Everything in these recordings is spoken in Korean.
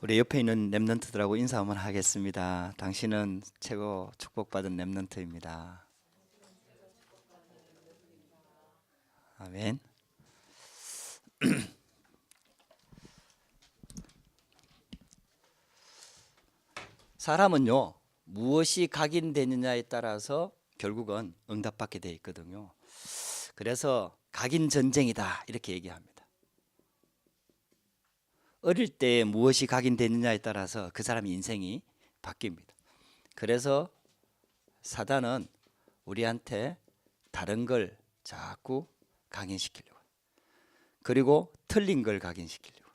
우리 옆에 있는 랩런트들하고 인사 한번 하겠습니다. 당신은 최고 축복받은 랩런트입니다. 아멘. 사람은요, 무엇이 각인되느냐에 따라서 결국은 응답받게 돼 있거든요. 그래서 각인 전쟁이다 이렇게 얘기합니다. 어릴 때 무엇이 각인되느냐에 따라서 그 사람의 인생이 바뀝니다. 그래서 사단은 우리한테 다른 걸 자꾸 각인시키려고, 그리고 틀린 걸 각인시키려고,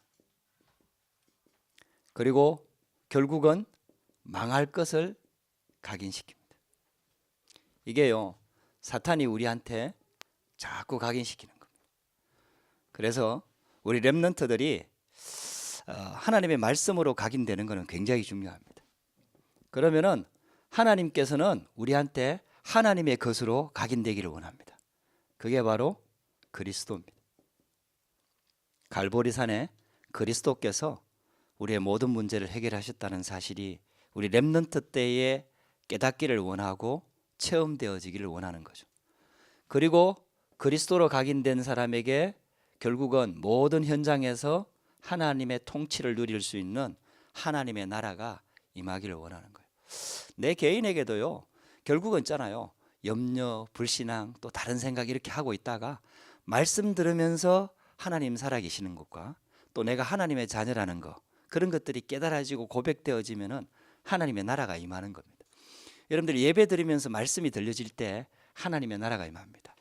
그리고 결국은 망할 것을 각인시킵니다. 이게요, 사탄이 우리한테 자꾸 각인시키는 겁니다. 그래서 우리 렘넌트들이 하나님의 말씀으로 각인되는 것은 굉장히 중요합니다. 그러면은 하나님께서는 우리한테 하나님의 것으로 각인되기를 원합니다. 그게 바로 그리스도입니다. 갈보리산에 그리스도께서 우리의 모든 문제를 해결하셨다는 사실이 우리 렘넌트 때에 깨닫기를 원하고 체험되어지기를 원하는 거죠. 그리고 그리스도로 각인된 사람에게 결국은 모든 현장에서 하나님의 통치를 누릴 수 있는 하나님의 나라가 임하기를 원하는 거예요. 내 개인에게도요, 결국은 있잖아요, 염려, 불신앙, 또 다른 생각 이렇게 하고 있다가 말씀 들으면서 하나님 살아계시는 것과 또 내가 하나님의 자녀라는 것, 그런 것들이 깨달아지고 고백되어지면은 하나님의 나라가 임하는 겁니다. 여러분들이 예배 드리면서 말씀이 들려질 때 하나님의 나라가 임합니다.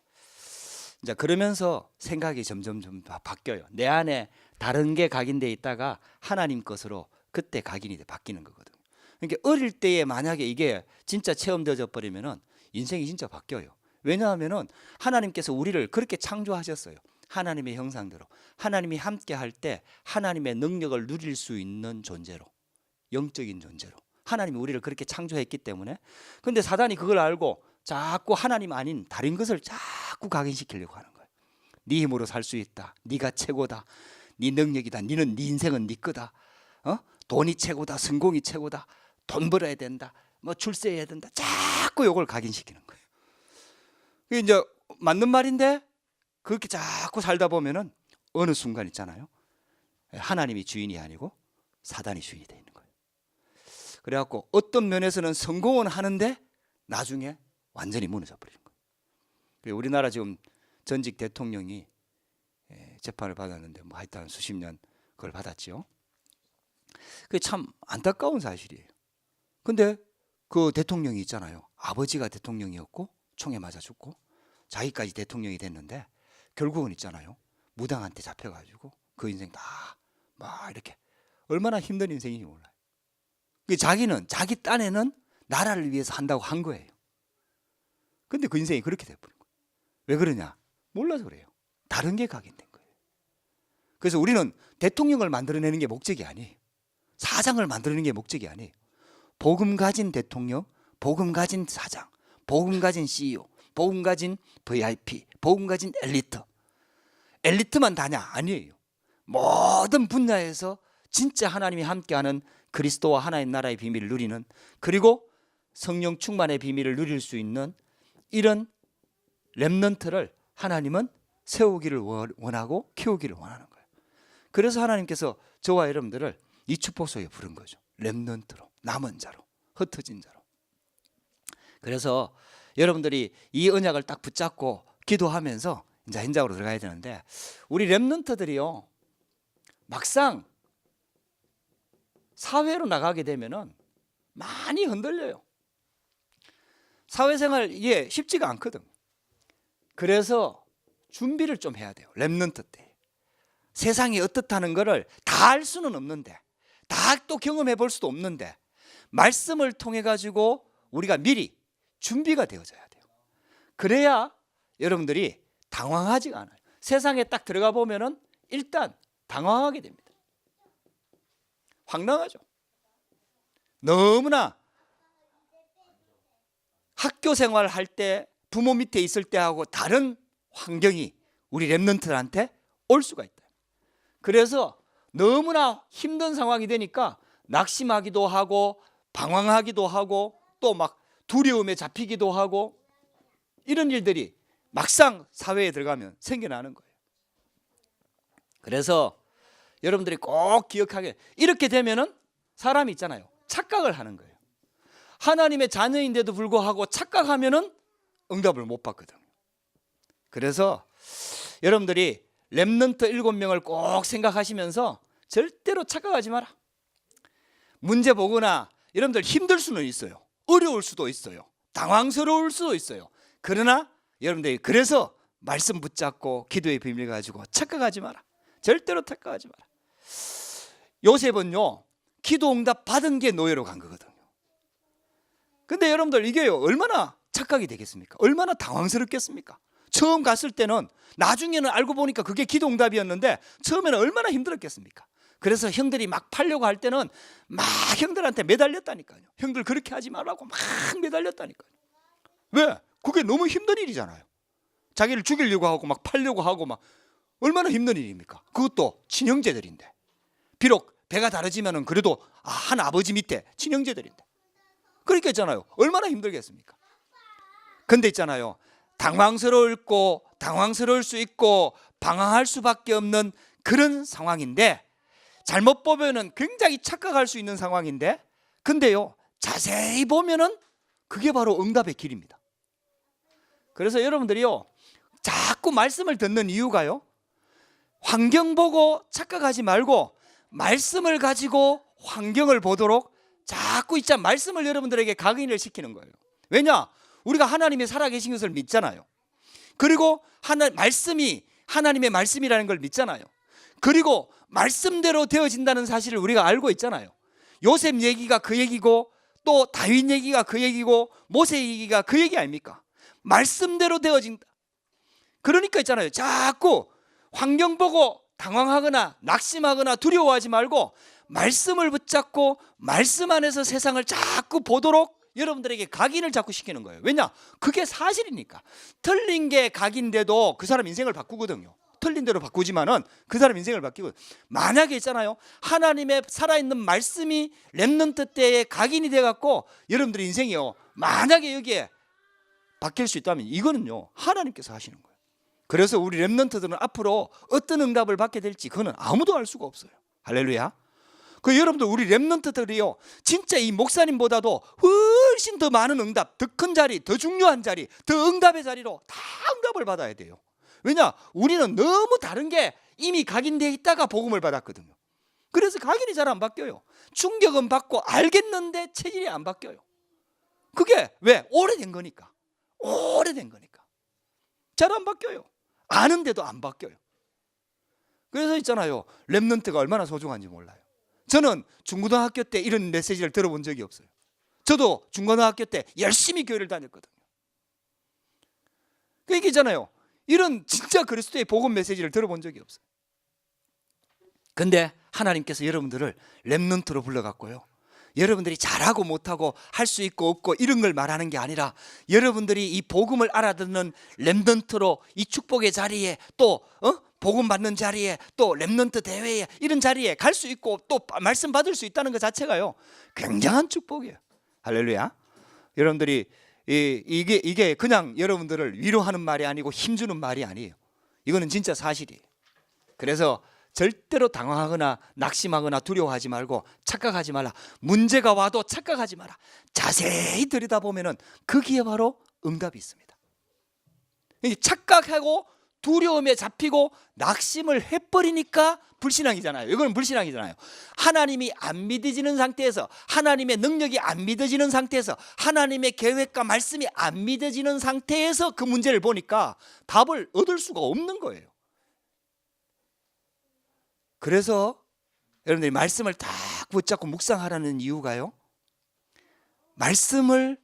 이제 그러면서 생각이 점점 바뀌어요. 내 안에 다른 게 각인돼 있다가 하나님 것으로 그때 각인이 바뀌는 거거든요. 그러니까 어릴 때에 만약에 이게 진짜 체험되어져 버리면은 인생이 진짜 바뀌어요. 왜냐하면은 하나님께서 우리를 그렇게 창조하셨어요. 하나님의 형상대로. 하나님이 함께 할 때 하나님의 능력을 누릴 수 있는 존재로, 영적인 존재로 하나님이 우리를 그렇게 창조했기 때문에. 근데 사단이 그걸 알고 자꾸 하나님 아닌 다른 것을 자꾸 각인시키려고 하는 거예요. 네 힘으로 살 수 있다, 네가 최고다, 네 능력이다, 네 인생은 네 거다, 돈이 최고다, 성공이 최고다, 돈 벌어야 된다, 뭐 출세해야 된다, 자꾸 이걸 각인시키는 거예요. 그게 이제 맞는 말인데 그렇게 자꾸 살다 보면은 어느 순간 있잖아요, 하나님이 주인이 아니고 사단이 주인이 돼 있는 거예요. 그래갖고 어떤 면에서는 성공은 하는데 나중에 완전히 무너져 버리는 거예요. 우리나라 지금 전직 대통령이 재판을 받았는데 뭐 하여튼 수십 년 그걸 받았죠. 그게 참 안타까운 사실이에요. 근데 그 대통령이 있잖아요, 아버지가 대통령이었고 총에 맞아 죽고 자기까지 대통령이 됐는데 결국은 있잖아요, 무당한테 잡혀가지고 그 인생 다 막 이렇게 얼마나 힘든 인생인지 몰라요. 자기는, 자기 딴에는 나라를 위해서 한다고 한 거예요. 근데 그 인생이 그렇게 돼버린 거예요. 왜 그러냐? 몰라서 그래요. 다른 게 각인된 거예요. 그래서 우리는 대통령을 만들어내는 게 목적이 아니에요. 사장을 만들어내는 게 목적이 아니에요. 복음 가진 대통령, 복음 가진 사장, 복음 가진 CEO, 복음 가진 VIP, 복음 가진 엘리트. 엘리트만 다냐? 아니에요. 모든 분야에서 진짜 하나님이 함께하는 그리스도와 하나의 나라의 비밀을 누리는, 그리고 성령 충만의 비밀을 누릴 수 있는 이런 렘넌트를 하나님은 세우기를 원하고 키우기를 원하는 거예요. 그래서 하나님께서 저와 여러분들을 이 축복소에 부른 거죠. 렘넌트로, 남은 자로, 흩어진 자로. 그래서 여러분들이 이 언약을 딱 붙잡고 기도하면서 이제 현장으로 들어가야 되는데, 우리 렘넌트들이요, 막상 사회로 나가게 되면은 많이 흔들려요. 사회생활 이게 쉽지가 않거든. 그래서 준비를 좀 해야 돼요. 렘넌트 때 세상이 어떻다는 거를 다 알 수는 없는데, 다 또 경험해 볼 수도 없는데, 말씀을 통해 가지고 우리가 미리 준비가 되어져야 돼요. 그래야 여러분들이 당황하지가 않아요. 세상에 딱 들어가 보면은 일단 당황하게 됩니다. 황당하죠. 너무나 학교 생활할 때 부모 밑에 있을 때하고 다른 환경이 우리 렘넌트들한테 올 수가 있다. 그래서 너무나 힘든 상황이 되니까 낙심하기도 하고 방황하기도 하고 또 막 두려움에 잡히기도 하고 이런 일들이 막상 사회에 들어가면 생겨나는 거예요. 그래서 여러분들이 꼭 기억하게, 이렇게 되면은 사람이 있잖아요, 착각을 하는 거예요. 하나님의 자녀인데도 불구하고 착각하면은 응답을 못 받거든요. 그래서 여러분들이 렘넌트 7명을 꼭 생각하시면서 절대로 착각하지 마라. 문제 보거나 여러분들 힘들 수는 있어요. 어려울 수도 있어요. 당황스러울 수도 있어요. 그러나 여러분들이 그래서 말씀 붙잡고 기도의 비밀 가지고 착각하지 마라. 절대로 착각하지 마라. 요셉은요, 기도 응답 받은 게 노예로 간 거거든요. 근데 여러분들 이게요, 얼마나 착각이 되겠습니까? 얼마나 당황스럽겠습니까? 처음 갔을 때는, 나중에는 알고 보니까 그게 기도 응답이었는데 처음에는 얼마나 힘들었겠습니까? 그래서 형들이 막 팔려고 할 때는 막 형들한테 매달렸다니까요. 형들 그렇게 하지 말라고 막 매달렸다니까요. 왜? 그게 너무 힘든 일이잖아요. 자기를 죽이려고 하고 막 팔려고 하고 막 얼마나 힘든 일입니까? 그것도 친형제들인데, 비록 배가 다르지만은 그래도 한 아버지 밑에 친형제들인데, 그러니까 있잖아요, 얼마나 힘들겠습니까? 근데 있잖아요, 당황스러울 수 있고 방황할 수밖에 없는 그런 상황인데, 잘못 보면은 굉장히 착각할 수 있는 상황인데, 근데요, 자세히 보면은 그게 바로 응답의 길입니다. 그래서 여러분들이요, 자꾸 말씀을 듣는 이유가요, 환경 보고 착각하지 말고 말씀을 가지고 환경을 보도록 자꾸 말씀을 여러분들에게 각인을 시키는 거예요. 왜냐? 우리가 하나님이 살아계신 것을 믿잖아요. 그리고 말씀이 하나님의 말씀이라는 걸 믿잖아요. 그리고 말씀대로 되어진다는 사실을 우리가 알고 있잖아요. 요셉 얘기가 그 얘기고, 또 다윗 얘기가 그 얘기고, 모세 얘기가 그 얘기 아닙니까? 말씀대로 되어진다. 그러니까 있잖아요, 자꾸 환경 보고 당황하거나 낙심하거나 두려워하지 말고 말씀을 붙잡고 말씀 안에서 세상을 자꾸 보도록 여러분들에게 각인을 자꾸 시키는 거예요. 왜냐? 그게 사실이니까. 틀린 게 각인돼도 그 사람 인생을 바꾸거든요. 틀린 대로 바꾸지만은 그 사람 인생을 바뀌고, 만약에 있잖아요, 하나님의 살아있는 말씀이 렘넌트 때에 각인이 돼갖고 여러분들의 인생이요, 만약에 여기에 바뀔 수 있다면 이거는요, 하나님께서 하시는 거예요. 그래서 우리 렘넌트들은 앞으로 어떤 응답을 받게 될지 그거는 아무도 알 수가 없어요. 할렐루야. 그 여러분들, 우리 렘넌트들이요, 진짜 이 목사님보다도 훨씬 더 많은 응답, 더 큰 자리, 더 중요한 자리, 더 응답의 자리로 다 응답을 받아야 돼요. 왜냐? 우리는 너무 다른 게 이미 각인되어 있다가 복음을 받았거든요. 그래서 각인이 잘 안 바뀌어요. 충격은 받고 알겠는데 체질이 안 바뀌어요. 그게 왜? 오래된 거니까. 오래된 거니까 잘 안 바뀌어요. 아는데도 안 바뀌어요. 그래서 있잖아요, 렘넌트가 얼마나 소중한지 몰라요. 저는 중고등학교 때 이런 메시지를 들어본 적이 없어요. 저도 중고등학교 때 열심히 교회를 다녔거든요. 그러니까 있잖아요, 이런 진짜 그리스도의 복음 메시지를 들어본 적이 없어요. 근데 하나님께서 여러분들을 렘넌트로 불러갔고요, 여러분들이 잘하고 못하고 할 수 있고 없고 이런 걸 말하는 게 아니라, 여러분들이 이 복음을 알아듣는 렘넌트로 이 축복의 자리에, 또 복음 받는 자리에, 또 렘넌트 대회에, 이런 자리에 갈 수 있고 또 말씀 받을 수 있다는 것 자체가요, 굉장한 축복이에요. 할렐루야. 여러분들이 이게 그냥 여러분들을 위로하는 말이 아니고 힘주는 말이 아니에요. 이거는 진짜 사실이에요. 그래서 절대로 당황하거나 낙심하거나 두려워하지 말고 착각하지 말라. 문제가 와도 착각하지 마라. 자세히 들여다보면은 거기에 바로 응답이 있습니다. 착각하고 두려움에 잡히고 낙심을 해버리니까 불신앙이잖아요. 이건 불신앙이잖아요. 하나님이 안 믿어지는 상태에서, 하나님의 능력이 안 믿어지는 상태에서, 하나님의 계획과 말씀이 안 믿어지는 상태에서 그 문제를 보니까 답을 얻을 수가 없는 거예요. 그래서 여러분들이 말씀을 딱 붙잡고 묵상하라는 이유가요, 말씀을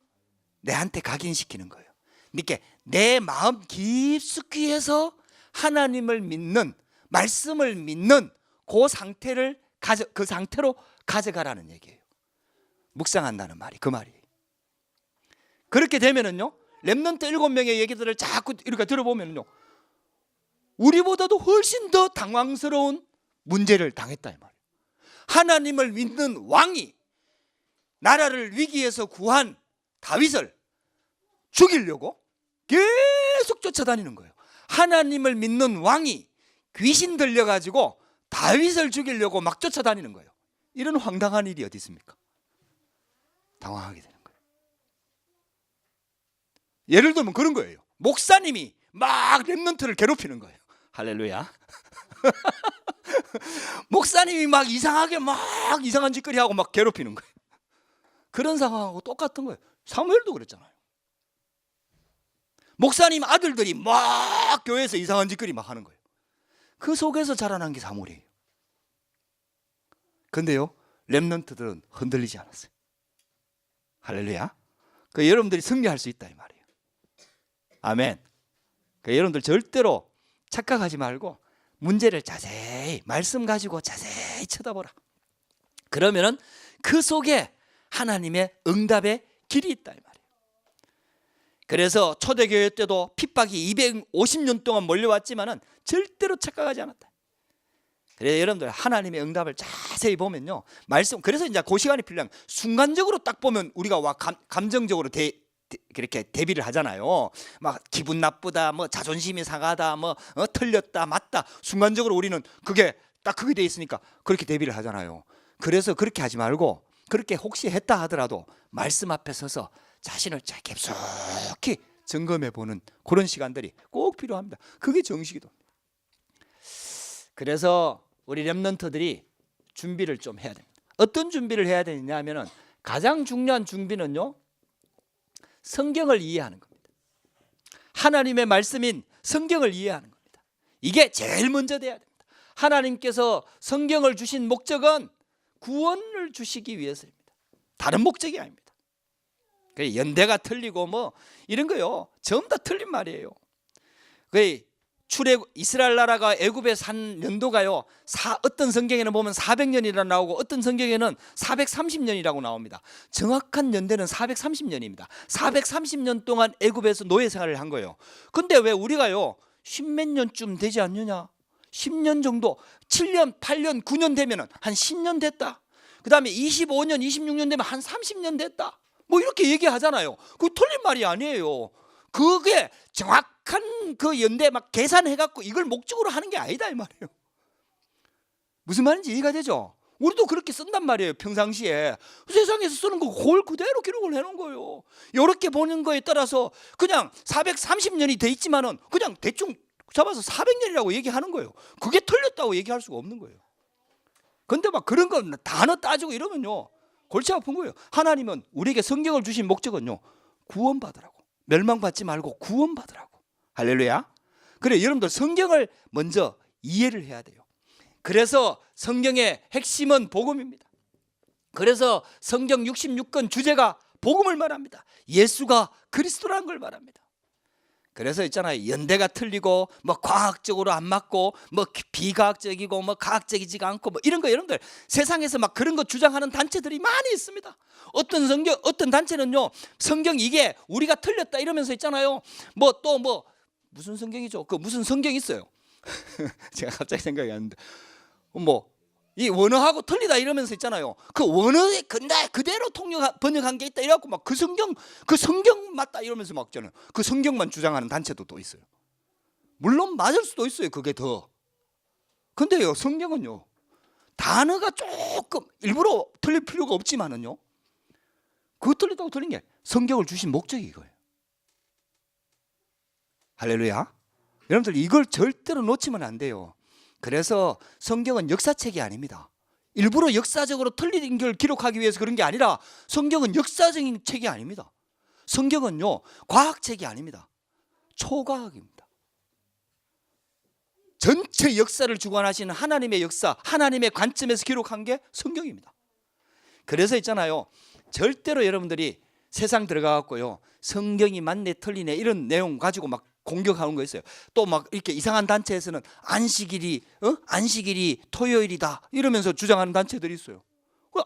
내한테 각인시키는 거예요. 이렇게 내 마음 깊숙이 해서 하나님을 믿는, 말씀을 믿는 그 상태를 그 상태로 가져가라는 얘기예요. 묵상한다는 말이 그 말이에요. 그렇게 되면은요, 렘넌트 7명의 얘기들을 자꾸 이렇게 들어보면요, 우리보다도 훨씬 더 당황스러운, 문제를 당했다 이 말이에요. 하나님을 믿는 왕이 나라를 위기에서 구한 다윗을 죽이려고 계속 쫓아다니는 거예요. 하나님을 믿는 왕이 귀신 들려가지고 다윗을 죽이려고 막 쫓아다니는 거예요. 이런 황당한 일이 어디 있습니까? 당황하게 되는 거예요. 예를 들면 그런 거예요. 목사님이 막 렘넌트를 괴롭히는 거예요. 할렐루야. 목사님이 막 이상하게 막 이상한 짓거리 하고 막 괴롭히는 거예요. 그런 상황하고 똑같은 거예요. 사무엘도 그랬잖아요. 목사님 아들들이 막 교회에서 이상한 짓거리 막 하는 거예요. 그 속에서 자라난 게 사무엘이에요. 근데요, 렘넌트들은 흔들리지 않았어요. 할렐루야. 여러분들이 승리할 수 있다 이 말이에요. 아멘. 여러분들 절대로 착각하지 말고 문제를 자세히 말씀 가지고 자세히 쳐다보라. 그러면은 그 속에 하나님의 응답의 길이 있다 이 말이에요. 그래서 초대교회 때도 핍박이 250년 동안 몰려왔지만은 절대로 착각하지 않았다. 그래서 여러분들 하나님의 응답을 자세히 보면요, 말씀, 그래서 이제 그 시간이 필요한, 순간적으로 딱 보면 우리가 감정적으로 그렇게 대비를 하잖아요. 막 기분 나쁘다, 뭐 자존심이 상하다, 뭐 틀렸다, 맞다. 순간적으로 우리는 그게 돼 있으니까 그렇게 대비를 하잖아요. 그래서 그렇게 하지 말고, 그렇게 혹시 했다 하더라도 말씀 앞에 서서 자신을 잘 깊숙이 점검해 보는 그런 시간들이 꼭 필요합니다. 그게 정식이도입니다. 그래서 우리 렘넌트들이 준비를 좀 해야 됩니다. 어떤 준비를 해야 되느냐 하면은, 가장 중요한 준비는요, 성경을 이해하는 겁니다. 하나님의 말씀인 성경을 이해하는 겁니다. 이게 제일 먼저 돼야 됩니다. 하나님께서 성경을 주신 목적은 구원을 주시기 위해서입니다. 다른 목적이 아닙니다. 연대가 틀리고 뭐 이런 거요, 전부 다 틀린 말이에요. 이스라엘 나라가 애굽에 산 연도가요, 어떤 성경에는 보면 400년이라 나오고 어떤 성경에는 430년이라고 나옵니다. 정확한 연대는 430년입니다. 430년 동안 애굽에서 노예 생활을 한 거예요. 근데 왜 우리가요, 10몇 년쯤 되지 않느냐, 10년 정도, 7년, 8년, 9년 되면 한 10년 됐다, 그 다음에 25년, 26년 되면 한 30년 됐다, 뭐 이렇게 얘기하잖아요. 그거 틀린 말이 아니에요. 그게 정확한 그 연대 막 계산해갖고 이걸 목적으로 하는 게 아니다 이 말이에요. 무슨 말인지 이해가 되죠? 우리도 그렇게 쓴단 말이에요. 평상시에 세상에서 쓰는 거 그걸 그대로 기록을 해놓은 거예요. 이렇게 보는 거에 따라서 그냥 430년이 돼 있지만은 그냥 대충 잡아서 400년이라고 얘기하는 거예요. 그게 틀렸다고 얘기할 수가 없는 거예요. 근데 막 그런 거 단어 따지고 이러면요, 골치 아픈 거예요. 하나님은 우리에게 성경을 주신 목적은요, 구원받으라고, 멸망받지 말고 구원받으라고. 할렐루야. 그래, 여러분들 성경을 먼저 이해를 해야 돼요. 그래서 성경의 핵심은 복음입니다. 그래서 성경 66권 주제가 복음을 말합니다. 예수가 그리스도라는 걸 말합니다. 그래서 있잖아요, 연대가 틀리고 뭐 과학적으로 안 맞고 뭐 비과학적이고 뭐 과학적이지가 않고 뭐 이런 거, 여러분들 세상에서 막 그런 거 주장하는 단체들이 많이 있습니다. 어떤 단체는요, 성경 이게 우리가 틀렸다 이러면서 있잖아요, 뭐 또 뭐 무슨 성경이죠? 그 무슨 성경 있어요. 제가 갑자기 생각이 안 나는데, 뭐 이 원어하고 틀리다 이러면서 있잖아요. 그 원어에 근데 그대로 번역한 게 있다 이래갖고 막 그 성경 맞다 이러면서 막 있잖아요. 그 성경만 주장하는 단체도 또 있어요. 물론 맞을 수도 있어요, 그게 더. 근데요, 성경은요, 단어가 조금 일부러 틀릴 필요가 없지만은요, 그거 틀렸다고 틀린 게 성경을 주신 목적이 이거예요. 할렐루야. 여러분들 이걸 절대로 놓치면 안 돼요. 그래서 성경은 역사책이 아닙니다. 일부러 역사적으로 틀린 걸 기록하기 위해서 그런 게 아니라, 성경은 역사적인 책이 아닙니다. 성경은요, 과학책이 아닙니다. 초과학입니다. 전체 역사를 주관하시는 하나님의 역사, 하나님의 관점에서 기록한 게 성경입니다. 그래서 있잖아요, 절대로 여러분들이 세상 들어가갖고요, 성경이 맞네 틀리네 이런 내용 가지고 막 공격하는 거 있어요. 또 막 이렇게 이상한 단체에서는 안식일이 토요일이다 이러면서 주장하는 단체들이 있어요.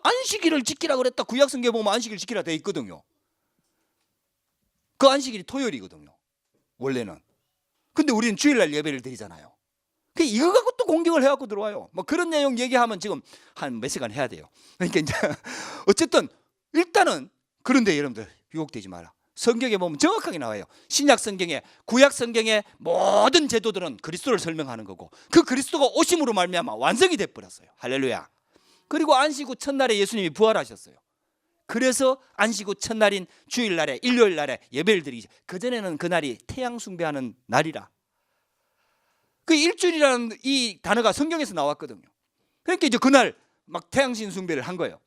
안식일을 지키라 그랬다, 구약성경에 보면 안식일 지키라 돼 있거든요. 그 안식일이 토요일이거든요, 원래는. 근데 우리는 주일날 예배를 드리잖아요. 이거 갖고 또 공격을 해갖고 들어와요. 뭐 그런 내용 얘기하면 지금 한 몇 시간 해야 돼요. 그러니까 이제 어쨌든 일단은 그런데 여러분들 유혹되지 마라. 성경에 보면 정확하게 나와요. 신약 성경에, 구약 성경의 모든 제도들은 그리스도를 설명하는 거고, 그 그리스도가 오심으로 말미암아 완성이 돼 버렸어요. 할렐루야. 그리고 안식 후 첫날에 예수님이 부활하셨어요. 그래서 안식 후 첫날인 주일날에, 일요일날에 예배를 드리죠. 그전에는 그날이 태양 숭배하는 날이라. 그 일주일이라는 이 단어가 성경에서 나왔거든요. 그러니까 이제 그날 막 태양신 숭배를 한 거예요.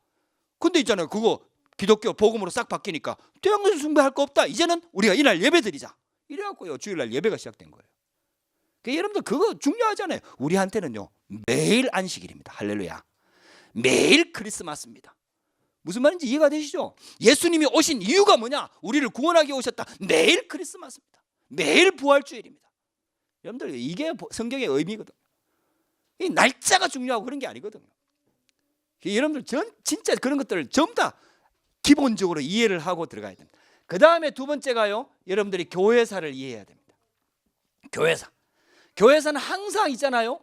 근데 있잖아요, 그거 기독교 복음으로 싹 바뀌니까 태양신 숭배할 거 없다, 이제는 우리가 이날 예배 드리자, 이래갖고요 주일날 예배가 시작된 거예요. 그러니까 여러분들 그거 중요하잖아요. 우리한테는요 매일 안식일입니다. 할렐루야. 매일 크리스마스입니다. 무슨 말인지 이해가 되시죠? 예수님이 오신 이유가 뭐냐? 우리를 구원하기 오셨다. 매일 크리스마스입니다. 매일 부활주일입니다. 여러분들 이게 성경의 의미거든요. 이 날짜가 중요하고 그런 게 아니거든요. 여러분들 진짜 그런 것들을 전부 다 기본적으로 이해를 하고 들어가야 됩니다. 그 다음에 두 번째가요, 여러분들이 교회사를 이해해야 됩니다. 교회사. 교회사는 항상 있잖아요,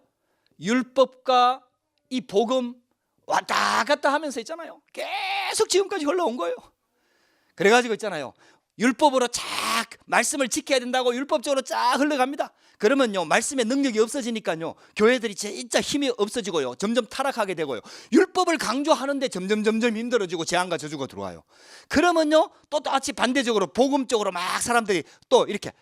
율법과 이 복음 왔다 갔다 하면서 있잖아요. 계속 지금까지 흘러온 거예요. 그래가지고 있잖아요, 율법으로 쫙 말씀을 지켜야 된다고 율법적으로 쫙 흘러갑니다. 그러면요 말씀의 능력이 없어지니까요 교회들이 진짜 힘이 없어지고요 점점 타락하게 되고요, 율법을 강조하는데 점점 힘들어지고 재앙과 저주가 들어와요. 그러면요 또 똑같이 반대적으로 복음 쪽으로 막 사람들이 또 이렇게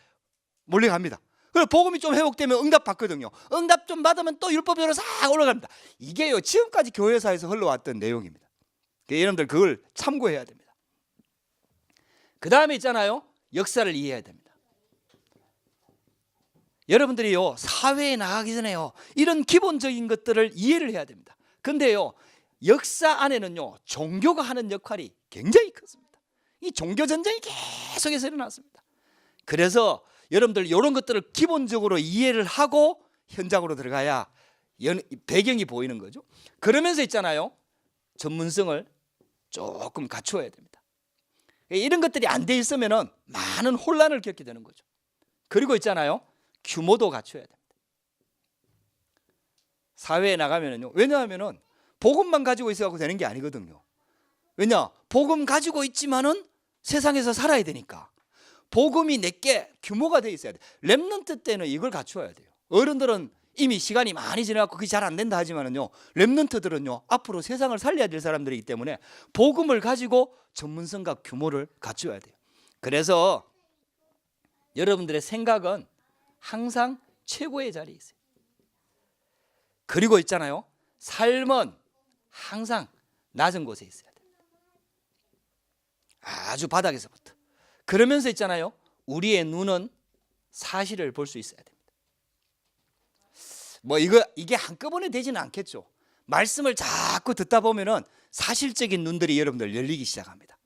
몰려갑니다. 그래서 복음이 좀 회복되면 응답 받거든요. 응답 좀 받으면 또 율법으로 싹 올라갑니다. 이게요 지금까지 교회사에서 흘러왔던 내용입니다. 여러분들 그걸 참고해야 됩니다. 그 다음에 있잖아요, 역사를 이해해야 됩니다. 여러분들이요 사회에 나가기 전에요 이런 기본적인 것들을 이해를 해야 됩니다. 근데요 역사 안에는요 종교가 하는 역할이 굉장히 컸습니다. 이 종교 전쟁이 계속해서 일어났습니다. 그래서 여러분들 이런 것들을 기본적으로 이해를 하고 현장으로 들어가야 배경이 보이는 거죠. 그러면서 있잖아요 전문성을 조금 갖추어야 됩니다. 이런 것들이 안 돼 있으면 많은 혼란을 겪게 되는 거죠. 그리고 있잖아요 규모도 갖춰야 됩니다. 사회에 나가면은요, 왜냐하면은 복음만 가지고 있어갖고 되는 게 아니거든요. 왜냐, 복음 가지고 있지만은 세상에서 살아야 되니까 복음이 내게 규모가 돼 있어야 돼. 렘넌트 때는 이걸 갖춰야 돼요. 어른들은 이미 시간이 많이 지나갖고 그게 잘 안 된다 하지만은요, 렘넌트들은요 앞으로 세상을 살려야 될 사람들이기 때문에 복음을 가지고 전문성과 규모를 갖춰야 돼요. 그래서 여러분들의 생각은 항상 최고의 자리에 있어요. 그리고 있잖아요 삶은 항상 낮은 곳에 있어야 돼요. 아주 바닥에서부터. 그러면서 있잖아요 우리의 눈은 사실을 볼 수 있어야 됩니다. 뭐 이게 한꺼번에 되지는 않겠죠. 말씀을 자꾸 듣다 보면은 사실적인 눈들이 여러분들 열리기 시작합니다.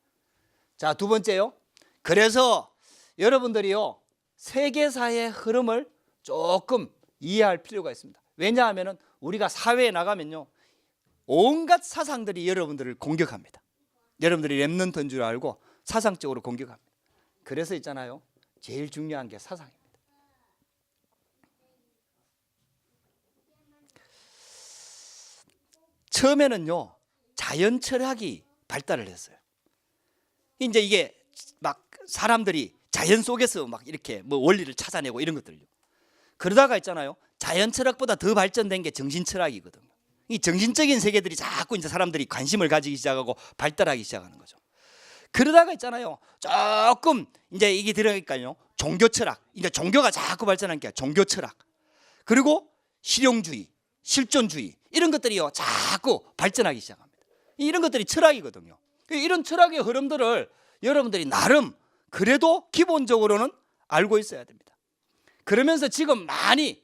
자, 두 번째요, 그래서 여러분들이요 세계사의 흐름을 조금 이해할 필요가 있습니다. 왜냐하면 우리가 사회에 나가면요 온갖 사상들이 여러분들을 공격합니다. 여러분들이 렘넌트인 줄 알고 사상적으로 공격합니다. 그래서 있잖아요 제일 중요한 게 사상입니다. 처음에는요 자연 철학이 발달을 했어요. 이제 이게 막 사람들이 자연 속에서 막 이렇게 뭐 원리를 찾아내고 이런 것들요. 그러다가 있잖아요 자연 철학보다 더 발전된 게 정신 철학이거든요. 이 정신적인 세계들이 자꾸 이제 사람들이 관심을 가지기 시작하고 발달하기 시작하는 거죠. 그러다가 있잖아요 조금 이제 이게 들어가니까요 종교 철학, 이제 종교가 자꾸 발전한 게 종교 철학, 그리고 실용주의, 실존주의 이런 것들이요 자꾸 발전하기 시작합니다. 이런 것들이 철학이거든요. 이런 철학의 흐름들을 여러분들이 나름 그래도 기본적으로는 알고 있어야 됩니다. 그러면서 지금 많이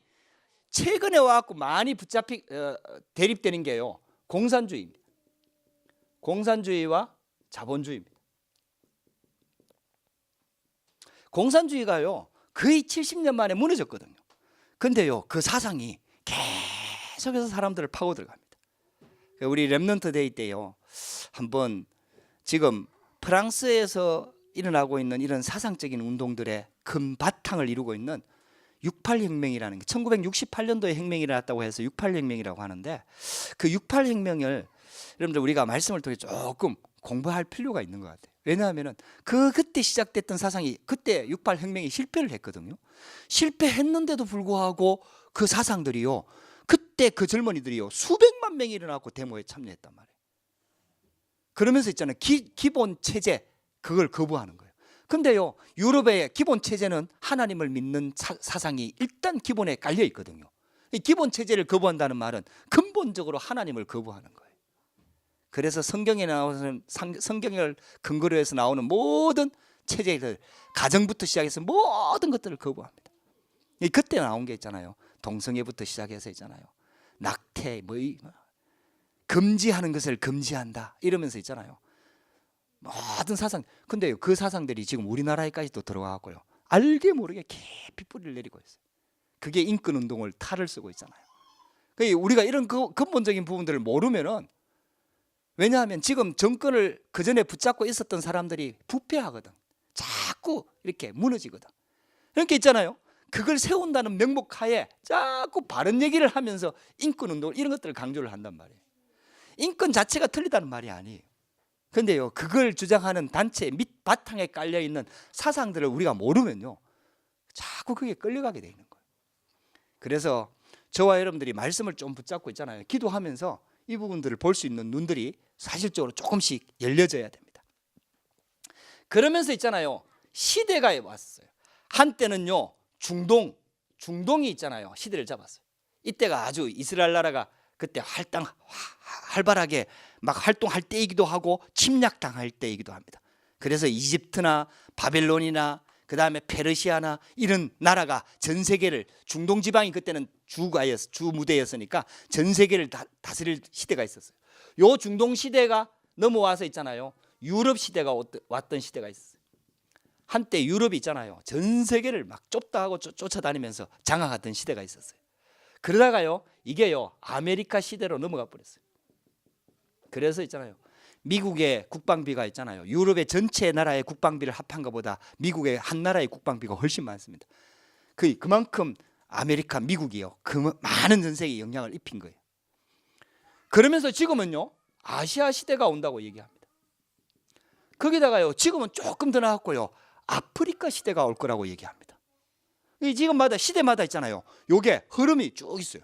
최근에 와갖고 많이 대립되는 게요 공산주의입니다. 공산주의와 자본주의입니다. 공산주의가요 거의 70년 만에 무너졌거든요. 근데요 그 사상이 계속해서 사람들을 파고 들어갑니다. 우리 렘넌트 데이 때요 한번 지금 프랑스에서 일어나고 있는 이런 사상적인 운동들의 큰 바탕을 이루고 있는 68혁명이라는 게 1968년도에 혁명이 일어났다고 해서 68혁명이라고 하는데 그 68혁명을 여러분들 우리가 말씀을 통해 조금 공부할 필요가 있는 것 같아요. 왜냐하면 그때 시작됐던 사상이 그때 68혁명이 실패를 했거든요. 실패했는데도 불구하고 그 사상들이요, 그때 그 젊은이들이요 수백만 명이 일어나고 데모에 참여했단 말이에요. 그러면서 있잖아요, 기본 체제 그걸 거부하는 거예요. 근데요, 유럽의 기본 체제는 하나님을 믿는 사상이 일단 기본에 깔려 있거든요. 이 기본 체제를 거부한다는 말은 근본적으로 하나님을 거부하는 거예요. 그래서 성경에 나오는, 성경을 근거로 해서 나오는 모든 체제들, 가정부터 시작해서 모든 것들을 거부합니다. 그때 나온 게 있잖아요, 동성애부터 시작해서 있잖아요, 낙태, 금지하는 것을 금지한다 이러면서 있잖아요, 모든 사상. 근데 그 사상들이 지금 우리나라에까지도 들어가고요, 알게 모르게 깊이 뿌리를 내리고 있어요. 그게 인권운동을 탈을 쓰고 있잖아요. 우리가 이런 근본적인 부분들을 모르면은, 왜냐하면 지금 정권을 그전에 붙잡고 있었던 사람들이 부패하거든, 자꾸 이렇게 무너지거든. 그러니까 있잖아요, 그걸 세운다는 명목하에 자꾸 바른 얘기를 하면서 인권운동 이런 것들을 강조를 한단 말이에요. 인권 자체가 틀리다는 말이 아니에요. 그런데요, 그걸 주장하는 단체 밑바탕에 깔려있는 사상들을 우리가 모르면요 자꾸 그게 끌려가게 돼 있는 거예요. 그래서 저와 여러분들이 말씀을 좀 붙잡고 있잖아요, 기도하면서 이 부분들을 볼 수 있는 눈들이 사실적으로 조금씩 열려져야 됩니다. 그러면서 있잖아요, 시대가 왔어요. 한때는요 중동이 있잖아요, 시대를 잡았어요. 이때가 아주 이스라엘 나라가 그때 활발하게 막 활동할 때이기도 하고 침략당할 때이기도 합니다. 그래서 이집트나 바벨론이나 그 다음에 페르시아나 이런 나라가 전 세계를, 중동 지방이 그때는 주 무대였으니까 전 세계를 다스릴 시대가 있었어요. 요 중동 시대가 넘어와서 있잖아요, 유럽 시대가 왔던 시대가 있었어요. 한때 유럽이 있잖아요, 전 세계를 막 좁다 하고 쫓아다니면서 장악하던 시대가 있었어요. 그러다가요 이게요 아메리카 시대로 넘어가 버렸어요. 그래서 있잖아요, 미국의 국방비가 있잖아요, 유럽의 전체 나라의 국방비를 합한 것보다 미국의 한 나라의 국방비가 훨씬 많습니다. 그만큼 아메리카, 미국이요 그 많은 전 세계에 영향을 입힌 거예요. 그러면서 지금은요 아시아 시대가 온다고 얘기합니다. 거기다가요 지금은 조금 더 나았고요, 아프리카 시대가 올 거라고 얘기합니다. 지금마다 시대마다 있잖아요, 요게 흐름이 쭉 있어요.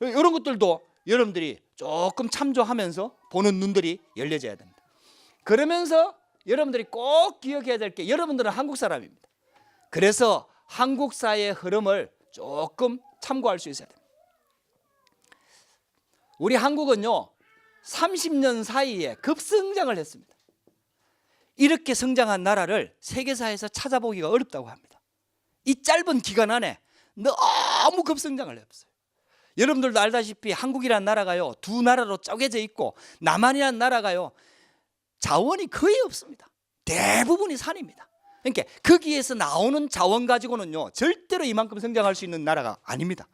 이런 것들도 여러분들이 조금 참조하면서 보는 눈들이 열려져야 됩니다. 그러면서 여러분들이 꼭 기억해야 될 게, 여러분들은 한국 사람입니다. 그래서 한국사의 흐름을 조금 참고할 수 있어야 됩니다. 우리 한국은요 30년 사이에 급성장을 했습니다. 이렇게 성장한 나라를 세계사에서 찾아보기가 어렵다고 합니다. 이 짧은 기간 안에 너무 급성장을 했어요. 여러분들도 알다시피 한국이라는 나라가요 두 나라로 쪼개져 있고, 남한이라는 나라가요 자원이 거의 없습니다. 대부분이 산입니다. 그러니까 거기에서 나오는 자원 가지고는요 절대로 이만큼 성장할 수 있는 나라가 아닙니다.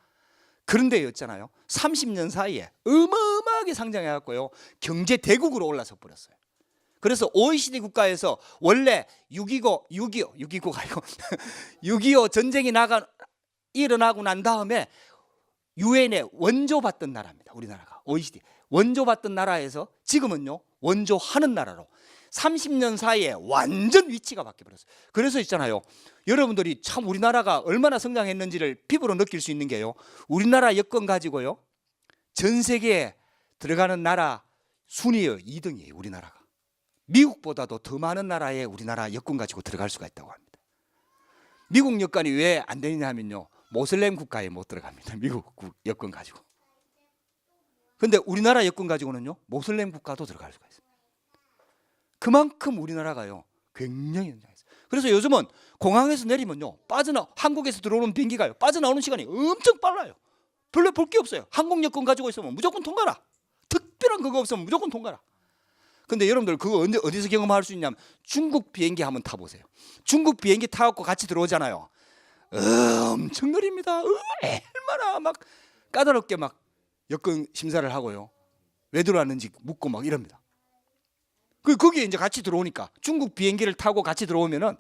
그런데 있잖아요, 30년 사이에 어마어마하게 성장해갖고요 경제 대국으로 올라서 버렸어요. 그래서 OECD 국가에서 원래 6.25가 아니고 6.25 전쟁이 일어나고 난 다음에 유엔에 원조받던 나라입니다. 우리나라가 OECD 원조받던 나라에서 지금은요 원조하는 나라로 30년 사이에 완전 위치가 바뀌어버렸어요. 그래서 있잖아요, 여러분들이 참 우리나라가 얼마나 성장했는지를 피부로 느낄 수 있는 게요, 우리나라 여권 가지고요 전 세계에 들어가는 나라 순위요 2등이에요. 우리나라가 미국보다도 더 많은 나라에 우리나라 여권 가지고 들어갈 수가 있다고 합니다. 미국 여권이 왜 안 되느냐 하면요, 모슬렘 국가에 못 들어갑니다. 미국 여권 가지고. 근데 우리나라 여권 가지고는요 모슬렘 국가도 들어갈 수가 있습니다. 그만큼 우리나라가요 굉장히 연장했어요. 그래서 요즘은 공항에서 내리면요 한국에서 들어오는 비행기가요 빠져나오는 시간이 엄청 빨라요. 별로 볼 게 없어요. 항공 여권 가지고 있으면 무조건 통과라. 특별한 그거 없으면 무조건 통과라. 근데 여러분들 그거 어디서 경험할 수 있냐면, 중국 비행기 한번 타보세요. 중국 비행기 타갖고 같이 들어오잖아요. 엄청 느립니다. 얼마나 막 까다롭게 막 여권 심사를 하고요, 왜 들어왔는지 묻고 막 이럽니다. 거기에 이제 같이 들어오니까, 중국 비행기를 타고 같이 들어오면은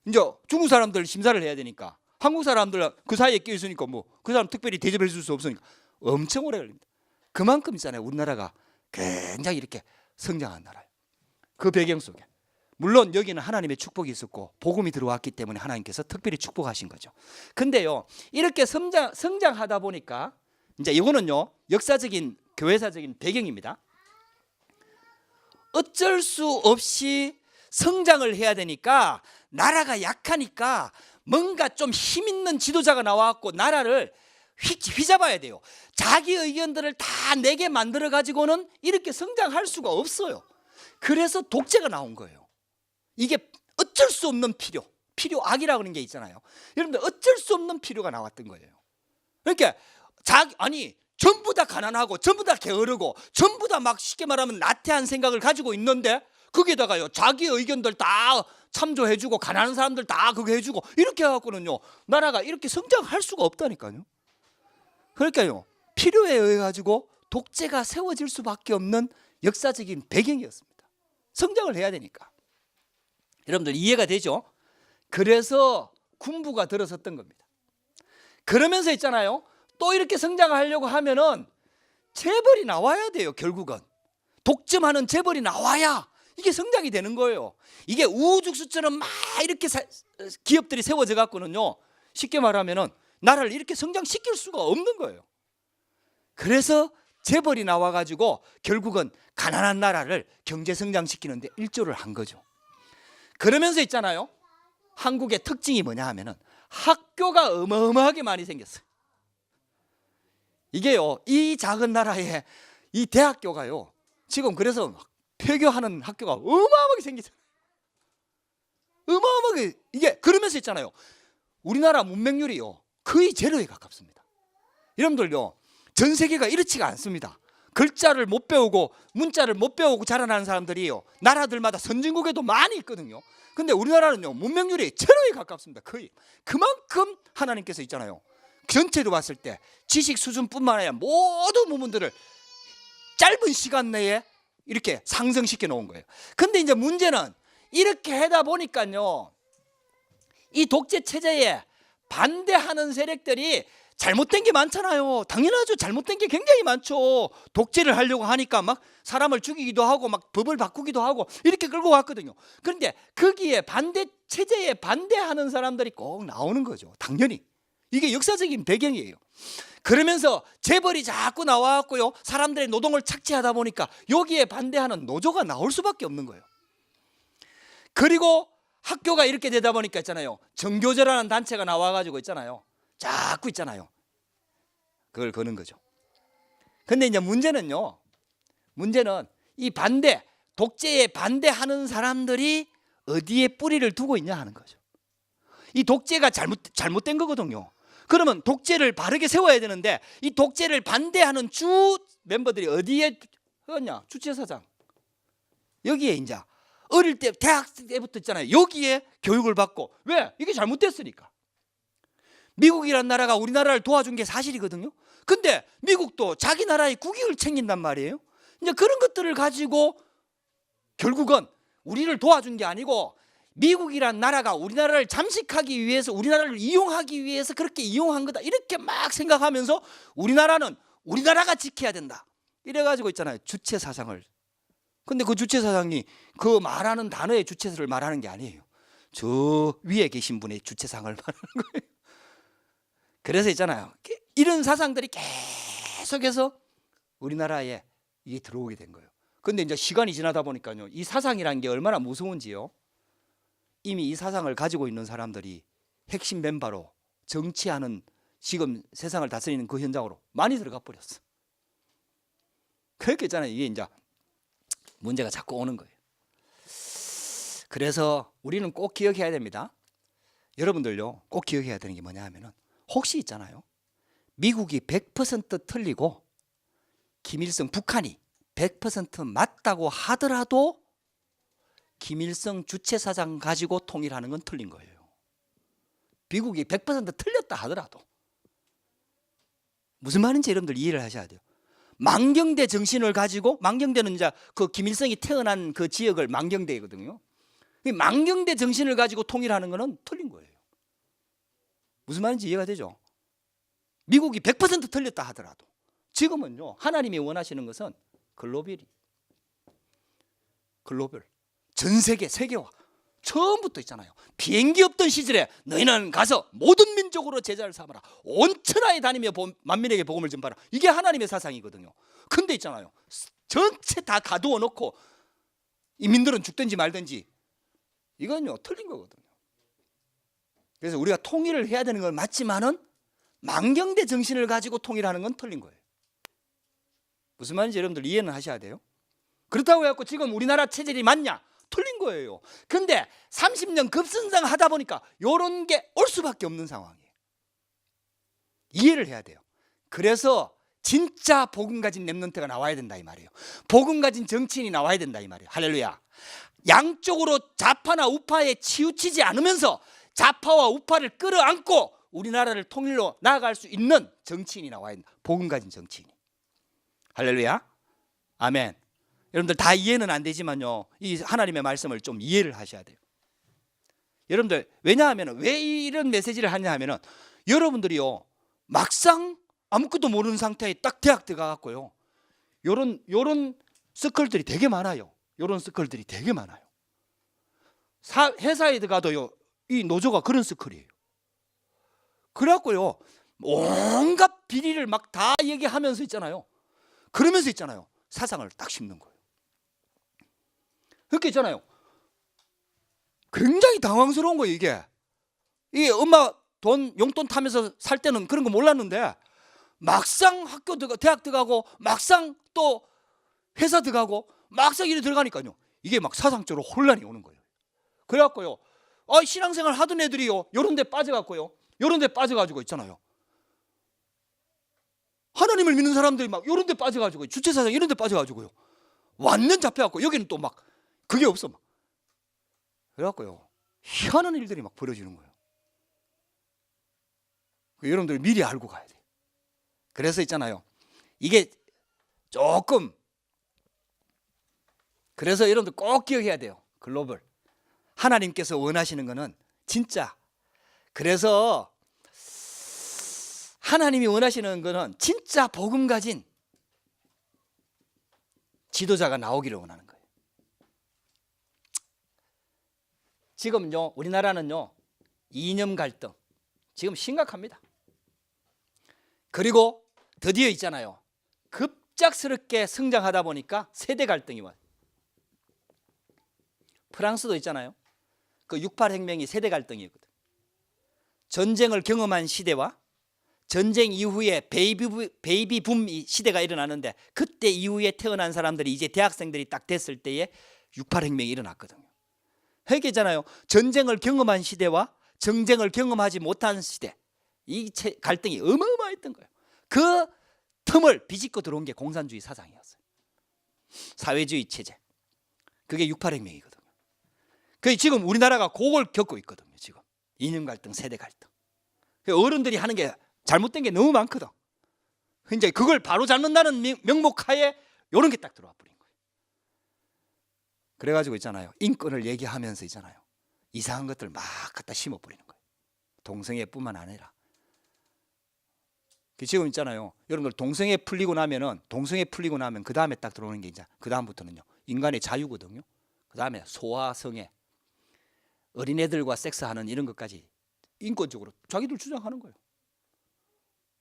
이제 중국 사람들 심사를 해야 되니까 한국 사람들 그 사이에 끼어 있으니까 뭐 그 사람 특별히 대접해 줄 수 없으니까 엄청 오래 걸립니다. 그만큼 있잖아요. 우리나라가 굉장히 이렇게 성장한 나라예요. 그 배경 속에 물론 여기는 하나님의 축복이 있었고 복음이 들어왔기 때문에 하나님께서 특별히 축복하신 거죠. 근데요, 이렇게 성장하다 보니까 이제 이거는요 역사적인 교회사적인 배경입니다. 어쩔 수 없이 성장을 해야 되니까 나라가 약하니까 뭔가 좀 힘 있는 지도자가 나와갖고 나라를 휘잡아야 돼요. 자기 의견들을 다 내게 만들어 가지고는 이렇게 성장할 수가 없어요. 그래서 독재가 나온 거예요. 이게 어쩔 수 없는 필요악이라고 하는 게 있잖아요. 여러분들 어쩔 수 없는 필요가 나왔던 거예요. 그러니까 전부 다 가난하고 전부 다 게으르고 전부 다 막 쉽게 말하면 나태한 생각을 가지고 있는데 거기에다가요 자기 의견들 다 참조해주고 가난한 사람들 다 그거 해주고 이렇게 해갖고는요 나라가 이렇게 성장할 수가 없다니까요. 그러니까요 필요에 의해 가지고 독재가 세워질 수밖에 없는 역사적인 배경이었습니다. 성장을 해야 되니까. 여러분들 이해가 되죠? 그래서 군부가 들어섰던 겁니다. 그러면서 있잖아요 또 이렇게 성장하려고 하면은 재벌이 나와야 돼요. 결국은 독점하는 재벌이 나와야 이게 성장이 되는 거예요. 이게 우후죽순처럼 막 이렇게 기업들이 세워져 갖고는요 쉽게 말하면은 나라를 이렇게 성장시킬 수가 없는 거예요. 그래서 재벌이 나와가지고 결국은 가난한 나라를 경제 성장시키는 데 일조를 한 거죠. 그러면서 있잖아요 한국의 특징이 뭐냐 하면은 학교가 어마어마하게 많이 생겼어요. 이게요 이 작은 나라에 이 대학교가요 지금 그래서 폐교하는 학교가 어마어마하게 생기잖아요. 어마어마하게. 이게 그러면서 있잖아요 우리나라 문맹률이요 거의 제로에 가깝습니다. 여러분들요 전 세계가 이렇지가 않습니다. 글자를 못 배우고 문자를 못 배우고 자라나는 사람들이요 나라들마다 선진국에도 많이 있거든요. 근데 우리나라는요 문맹률이 제로에 가깝습니다. 거의. 그만큼 하나님께서 있잖아요 전체로 봤을 때 지식 수준뿐만 아니라 모든 부분들을 짧은 시간 내에 이렇게 상승시켜 놓은 거예요. 근데 이제 문제는 이렇게 하다 보니까요 이 독재 체제에 반대하는 세력들이 잘못된 게 많잖아요. 당연하죠. 잘못된 게 굉장히 많죠. 독재를 하려고 하니까 막 사람을 죽이기도 하고 막 법을 바꾸기도 하고 이렇게 끌고 갔거든요. 그런데 거기에 반대 체제에 반대하는 사람들이 꼭 나오는 거죠. 당연히. 이게 역사적인 배경이에요. 그러면서 재벌이 자꾸 나와갖고요 사람들의 노동을 착취하다 보니까 여기에 반대하는 노조가 나올 수밖에 없는 거예요. 그리고 학교가 이렇게 되다 보니까 있잖아요 정교조라는 단체가 나와가지고 있잖아요 자꾸 있잖아요 그걸 거는 거죠. 근데 이제 문제는 이 독재에 반대하는 사람들이 어디에 뿌리를 두고 있냐 하는 거죠. 이 독재가 잘못된 거거든요. 그러면 독재를 바르게 세워야 되는데 이 독재를 반대하는 주 멤버들이 어디에 하냐? 주체사상. 여기에 이제 어릴 때 대학 때부터 있잖아요. 여기에 교육을 받고 왜? 이게 잘못됐으니까. 미국이란 나라가 우리나라를 도와준 게 사실이거든요. 근데 미국도 자기 나라의 국익을 챙긴단 말이에요. 이제 그런 것들을 가지고 결국은 우리를 도와준 게 아니고 미국이란 나라가 우리나라를 잠식하기 위해서 우리나라를 이용하기 위해서 그렇게 이용한 거다 이렇게 막 생각하면서 우리나라는 우리나라가 지켜야 된다 이래가지고 있잖아요 주체사상을. 근데 그 주체사상이 그 말하는 단어의 주체를 말하는 게 아니에요. 저 위에 계신 분의 주체상을 말하는 거예요. 그래서 있잖아요 이런 사상들이 계속해서 우리나라에 이게 들어오게 된 거예요. 근데 이제 시간이 지나다 보니까요 이 사상이라는 게 얼마나 무서운지요. 이미 이 사상을 가지고 있는 사람들이 핵심 멤버로 정치하는 지금 세상을 다스리는 그 현장으로 많이 들어가 버렸어. 그렇게 있잖아요 이게 이제 문제가 자꾸 오는 거예요. 그래서 우리는 꼭 기억해야 됩니다. 여러분들요 꼭 기억해야 되는 게 뭐냐 하면은 혹시 있잖아요 미국이 100% 틀리고 김일성 북한이 100% 맞다고 하더라도 김일성 주체사상 가지고 통일하는 건 틀린 거예요. 미국이 100% 틀렸다 하더라도. 무슨 말인지 여러분들 이해를 하셔야 돼요. 망경대 정신을 가지고 망경대는 이제 그 김일성이 태어난 그 지역을 망경대거든요. 이 망경대 정신을 가지고 통일하는 거는 틀린 거예요. 무슨 말인지 이해가 되죠? 미국이 100% 틀렸다 하더라도 지금은요, 하나님이 원하시는 것은 글로벌, 전 세계, 세계화. 처음부터 있잖아요. 비행기 없던 시절에 너희는 가서 모든 민족으로 제자를 삼아라. 온 천하에 다니며 만민에게 복음을 전파하라. 이게 하나님의 사상이거든요. 근데 있잖아요, 전체 다 가두어 놓고 이민들은 죽든지 말든지, 이건요 틀린 거거든요. 그래서 우리가 통일을 해야 되는 건 맞지만은 만경대 정신을 가지고 통일하는 건 틀린 거예요. 무슨 말인지 여러분들 이해는 하셔야 돼요. 그렇다고 해갖고 지금 우리나라 체질이 맞냐? 틀린 거예요. 근데 30년 급선상 하다 보니까 이런 게 올 수밖에 없는 상황이에요. 이해를 해야 돼요. 그래서 진짜 복음 가진 렘넌트가 나와야 된다 이 말이에요. 복음 가진 정치인이 나와야 된다 이 말이에요. 할렐루야. 양쪽으로 좌파나 우파에 치우치지 않으면서 좌파와 우파를 끌어안고 우리나라를 통일로 나아갈 수 있는 정치인이 나와야 된다. 복음 가진 정치인이. 할렐루야. 아멘. 여러분들 다 이해는 안 되지만요, 이 하나님의 말씀을 좀 이해를 하셔야 돼요. 여러분들 왜냐하면 왜 이런 메시지를 하냐 하면은 여러분들이요 막상 아무것도 모르는 상태에 딱 대학 들어가갖고요 요런 서클들이 되게 많아요. 요런 서클들이 되게 많아요. 회사에 들어가도요 이 노조가 그런 서클이에요. 그래갖고요 온갖 비리를 막 다 얘기하면서 있잖아요. 그러면서 있잖아요 사상을 딱 심는 거예요. 그렇게 있잖아요. 굉장히 당황스러운 거예요 이게. 이 엄마 돈 용돈 타면서 살 때는 그런 거 몰랐는데 막상 학교 들어가 대학 들어가고 막상 또 회사 들어가고 막상 일에 들어가니까요 이게 막 사상적으로 혼란이 오는 거예요. 그래갖고요 신앙생활 하던 애들이요 요런 데 빠져갖고요 요런 데 빠져가지고 있잖아요. 하나님을 믿는 사람들이 막 요런 데 빠져가지고 주체사상 이런 데 빠져가지고요 완전 잡혀갖고 여기는 또 막 그게 없어 막. 그래갖고요 희한한 일들이 막 벌어지는 거예요. 여러분들 미리 알고 가야 돼요. 그래서 있잖아요 이게 조금, 그래서 여러분들 꼭 기억해야 돼요. 글로벌 하나님께서 원하시는 거는 진짜, 그래서 하나님이 원하시는 거는 진짜 복음 가진 지도자가 나오기를 원하는 거예요. 지금요 우리나라는요 이념 갈등 지금 심각합니다. 그리고 드디어 있잖아요 급작스럽게 성장하다 보니까 세대 갈등이 와요. 프랑스도 있잖아요 그 6.8 혁명이 세대 갈등이거든. 전쟁을 경험한 시대와 전쟁 이후에 베이비붐 시대가 일어나는데 그때 이후에 태어난 사람들이 이제 대학생들이 딱 됐을 때에 6.8 혁명이 일어났거든요. 그러니까 전쟁을 경험한 시대와 전쟁을 경험하지 못한 시대, 이 갈등이 어마어마했던 거예요. 그 틈을 비집고 들어온 게 공산주의 사상이었어요. 사회주의 체제. 그게 6.8 혁명이거든요. 그 지금 우리나라가 그걸 겪고 있거든요. 지금 이념 갈등, 세대 갈등. 어른들이 하는 게 잘못된 게 너무 많거든. 이제 그걸 바로 잡는다는 명목하에 이런 게 딱 들어와 버린 거예요. 그래가지고 있잖아요 인권을 얘기하면서 있잖아요 이상한 것들 막 갖다 심어 버리는 거예요. 동성애뿐만 아니라 지금 있잖아요 여러분들 동성애 풀리고 나면 그 다음에 딱 들어오는 게 이제 그 다음부터는요 인간의 자유거든요. 그 다음에 소아 성애, 어린애들과 섹스하는 이런 것까지 인권적으로 자기들 주장하는 거예요.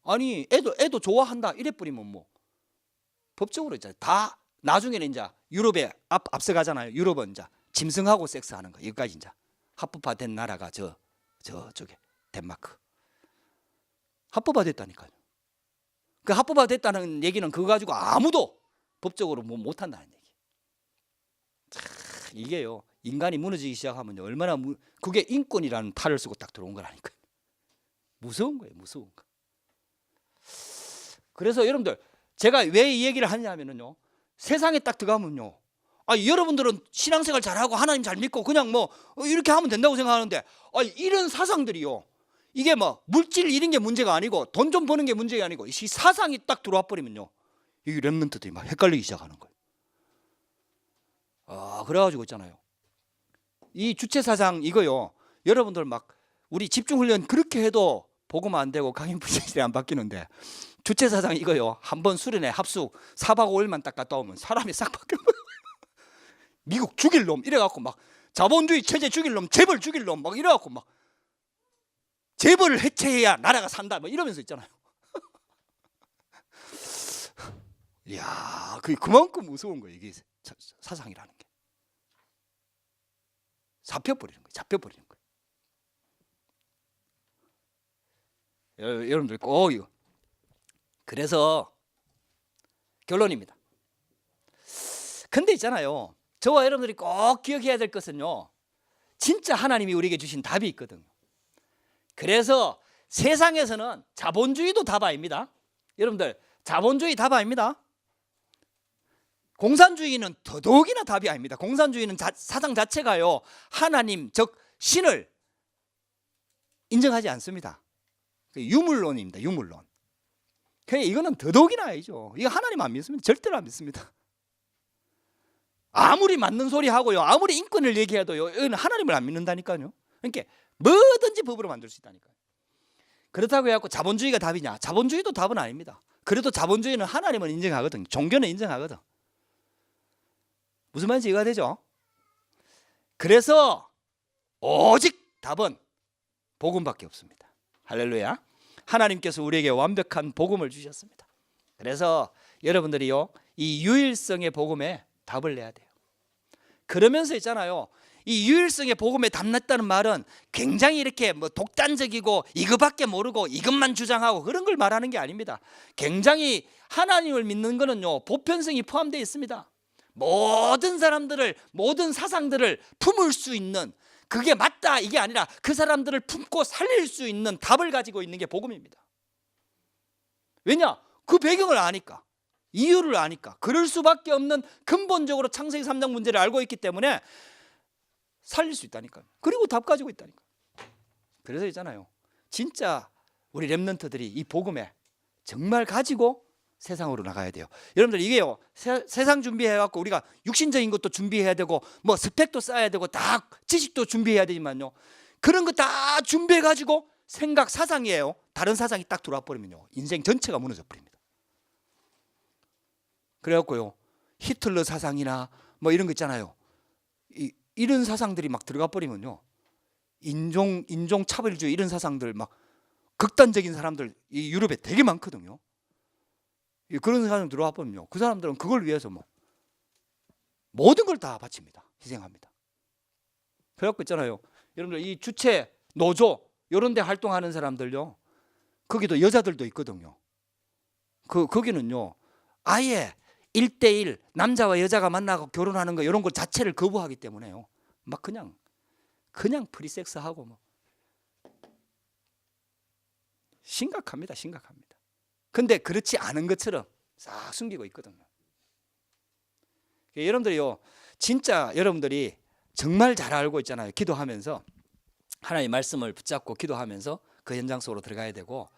아니 애도 좋아한다 이래 버리면 뭐 법적으로 이제 다 나중에는 이제 유럽에 앞서가잖아요. 유럽은 이제 짐승하고 섹스하는 거 여기까지 이제 합법화된 나라가 저쪽에 덴마크 합법화됐다니까요. 그 합법화됐다는 얘기는 그거 가지고 아무도 법적으로 뭐 못한다는 얘기. 이게요 인간이 무너지기 시작하면요 얼마나 그게 인권이라는 탈을 쓰고 딱 들어온 거라니까요. 무서운 거예요 무서운 거. 그래서 여러분들 제가 왜 이 얘기를 하냐면요 세상에 딱 들어가면요 여러분들은 신앙생활 잘하고 하나님 잘 믿고 그냥 뭐 이렇게 하면 된다고 생각하는데 이런 사상들이요 이게 뭐 물질 이런 게 문제가 아니고 돈 좀 버는 게 문제가 아니고 이 사상이 딱 들어와 버리면요 이 렘넌트들이 막 헷갈리기 시작하는 거예요. 그래가지고 있잖아요 이 주체 사상 이거요 여러분들 막 우리 집중훈련 그렇게 해도 복음 안 되고 강인 부실이 안 바뀌는데 주체사상 이거요. 한번 수련회 합숙 4박 5일만 딱 갔다 오면 사람이 싹 바뀌어. 미국 죽일 놈 이래갖고 막 자본주의 체제 죽일 놈, 재벌 죽일 놈 막 이래갖고 막 재벌을 해체해야 나라가 산다 막 이러면서 있잖아요. 이야, 그만큼 무서운 거예요. 이게 사상이라는 게. 잡혀버리는 거예요. 잡혀버리는 거예요. 여러분들 꼭 이거. 그래서 결론입니다. 근데 있잖아요. 저와 여러분들이 꼭 기억해야 될 것은요. 진짜 하나님이 우리에게 주신 답이 있거든요. 그래서 세상에서는 자본주의도 답 아닙니다. 여러분들 자본주의 답 아닙니다. 공산주의는 더더욱이나 답이 아닙니다. 공산주의는 사상 자체가요. 하나님 즉 신을 인정하지 않습니다. 유물론입니다. 유물론. 그러니까 이거는 더더욱이나 아니죠. 이거 하나님 안 믿습니다. 절대로 안 믿습니다. 아무리 맞는 소리 하고요. 아무리 인권을 얘기해도요. 이건 하나님을 안 믿는다니까요. 그러니까 뭐든지 법으로 만들 수 있다니까요. 그렇다고 해갖고 자본주의가 답이냐? 자본주의도 답은 아닙니다. 그래도 자본주의는 하나님을 인정하거든. 종교는 인정하거든. 무슨 말인지 이해가 되죠? 그래서 오직 답은 복음밖에 없습니다. 할렐루야. 하나님께서 우리에게 완벽한 복음을 주셨습니다. 그래서 여러분들이요, 이 유일성의 복음에 답을 내야 돼요. 그러면서 있잖아요, 이 유일성의 복음에 답났다는 말은 굉장히 이렇게 뭐 독단적이고 이거밖에 모르고 이것만 주장하고 그런 걸 말하는 게 아닙니다. 굉장히 하나님을 믿는 거는요, 보편성이 포함되어 있습니다. 모든 사람들을, 모든 사상들을 품을 수 있는, 그게 맞다 이게 아니라 그 사람들을 품고 살릴 수 있는 답을 가지고 있는 게 복음입니다. 왜냐? 그 배경을 아니까, 이유를 아니까, 그럴 수밖에 없는 근본적으로 창세기 3장 문제를 알고 있기 때문에 살릴 수 있다니까요. 그리고 답 가지고 있다니까요. 그래서 있잖아요, 진짜 우리 렘넌트들이 이 복음에 정말 가지고 세상으로 나가야 돼요. 여러분들 이게요, 세상 준비해갖고 우리가 육신적인 것도 준비해야 되고 뭐 스펙도 쌓아야 되고 다 지식도 준비해야 되지만요, 그런 거 다 준비해가지고 생각 사상이에요. 다른 사상이 딱 들어와 버리면요, 인생 전체가 무너져 버립니다. 그래갖고요, 히틀러 사상이나 뭐 이런 거 있잖아요, 이런 사상들이 막 들어가 버리면요, 인종 차별주의 이런 사상들 막 극단적인 사람들 이 유럽에 되게 많거든요. 그런 사람 들어와 보면요, 그 사람들은 그걸 위해서 뭐 모든 걸 다 바칩니다. 희생합니다. 그래갖고 있잖아요, 여러분들 이 주체 노조 이런 데 활동하는 사람들요, 거기도 여자들도 있거든요. 거기는요, 아예 1대1 남자와 여자가 만나고 결혼하는 거 이런 거 자체를 거부하기 때문에요, 막 그냥 프리섹스하고 뭐 심각합니다. 심각합니다. 근데 그렇지 않은 것처럼 싹 숨기고 있거든요. 여러분들이요, 진짜 여러분들이 정말 잘 알고 있잖아요. 기도하면서 하나님의 말씀을 붙잡고 기도하면서 그 현장 속으로 들어가야 되고,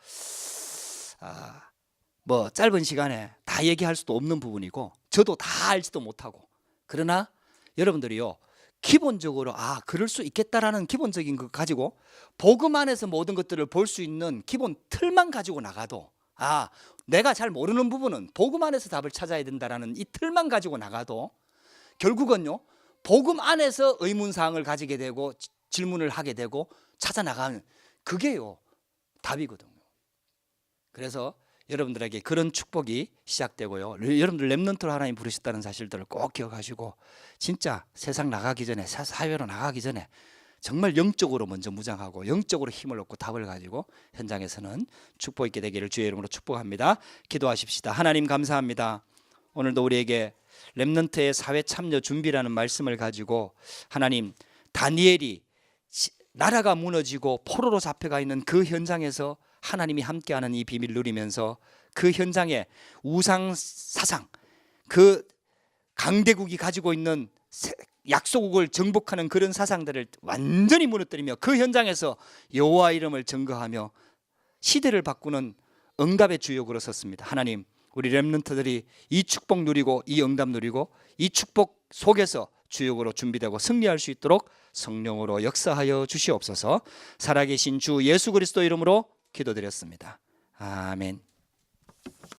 뭐 짧은 시간에 다 얘기할 수도 없는 부분이고 저도 다 알지도 못하고, 그러나 여러분들이요, 기본적으로 그럴 수 있겠다라는 기본적인 거 가지고 복음 안에서 모든 것들을 볼 수 있는 기본 틀만 가지고 나가도, 내가 잘 모르는 부분은 복음 안에서 답을 찾아야 된다라는 이 틀만 가지고 나가도 결국은요, 복음 안에서 의문사항을 가지게 되고 질문을 하게 되고 찾아 나가는 그게요 답이거든요. 그래서 여러분들에게 그런 축복이 시작되고요, 여러분들 렘넌트로 하나님 부르셨다는 사실들을 꼭 기억하시고, 진짜 세상 나가기 전에, 사회로 나가기 전에 정말 영적으로 먼저 무장하고 영적으로 힘을 얻고 답을 가지고 현장에서는 축복 있게 되기를 주의 이름으로 축복합니다. 기도하십시다. 하나님 감사합니다. 오늘도 우리에게 렘넌트의 사회 참여 준비라는 말씀을 가지고 하나님, 다니엘이 나라가 무너지고 포로로 잡혀가 있는 그 현장에서 하나님이 함께하는 이 비밀을 누리면서 그 현장에 우상 사상, 그 강대국이 가지고 있는 약소국을 정복하는 그런 사상들을 완전히 무너뜨리며 그 현장에서 여호와 이름을 증거하며 시대를 바꾸는 응답의 주역으로 섰습니다. 하나님, 우리 렘넌트들이 이 축복 누리고 이 응답 누리고 이 축복 속에서 주역으로 준비되고 승리할 수 있도록 성령으로 역사하여 주시옵소서. 살아계신 주 예수 그리스도 이름으로 기도드렸습니다. 아멘.